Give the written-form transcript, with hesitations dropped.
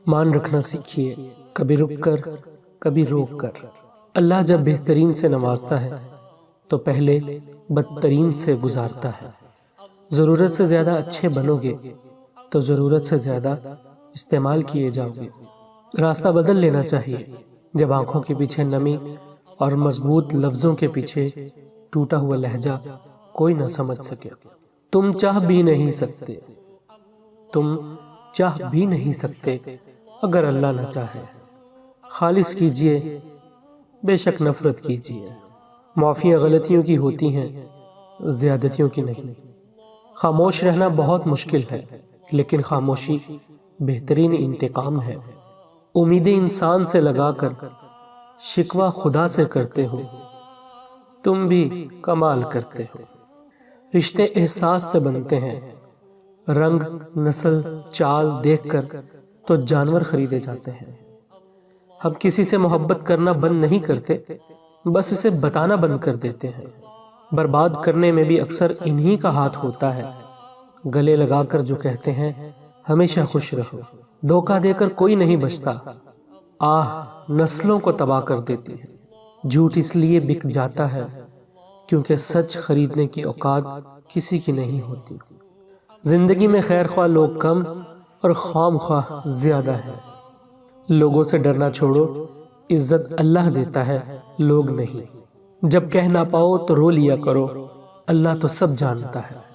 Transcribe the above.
مان رکھنا سیکھیے، کبھی رک کر کبھی روک کر۔ اللہ جب بہترین سے نوازتا ہے تو پہلے بدترین سے گزارتا ہے۔ ضرورت سے زیادہ اچھے بنو گے تو ضرورت سے زیادہ استعمال کیے جاؤ گے۔ راستہ بدل لینا چاہیے جب آنکھوں کے پیچھے نمی اور مضبوط لفظوں کے پیچھے ٹوٹا ہوا لہجہ کوئی نہ سمجھ سکے۔ تم چاہ بھی نہیں سکتے، تم چاہ بھی نہیں سکتے اگر اللہ نہ چاہے۔ خالص کیجئے، بے شک نفرت کیجئے۔ معافیاں غلطیوں کی ہوتی ہیں، زیادتیوں کی نہیں۔ خاموش رہنا بہت مشکل ہے، لیکن خاموشی بہترین انتقام ہے۔ امیدیں انسان سے لگا کر شکوہ خدا سے کرتے ہو، تم بھی کمال کرتے ہو۔ رشتے احساس سے بنتے ہیں، رنگ، نسل، چال دیکھ کر تو جانور خریدے جاتے ہیں۔ ہم کسی سے محبت کرنا بند نہیں کرتے، بس اسے بتانا بند کر دیتے ہیں۔ برباد کرنے میں بھی اکثر انہی کا ہاتھ ہوتا ہے، گلے لگا کر جو کہتے ہیں ہمیشہ خوش رہو۔ دھوکہ دے کر کوئی نہیں بچتا، آہ نسلوں کو تباہ کر دیتی ہے۔ جھوٹ اس لیے بک جاتا ہے کیونکہ سچ خریدنے کی اوقات کسی کی نہیں ہوتی۔ زندگی میں خیر خواہ لوگ کم اور خام خواہ زیادہ ہیں۔ لوگوں سے ڈرنا چھوڑو، عزت اللہ دیتا ہے، لوگ نہیں۔ جب کہہ نہ پاؤ تو رو لیا کرو، اللہ تو سب جانتا ہے۔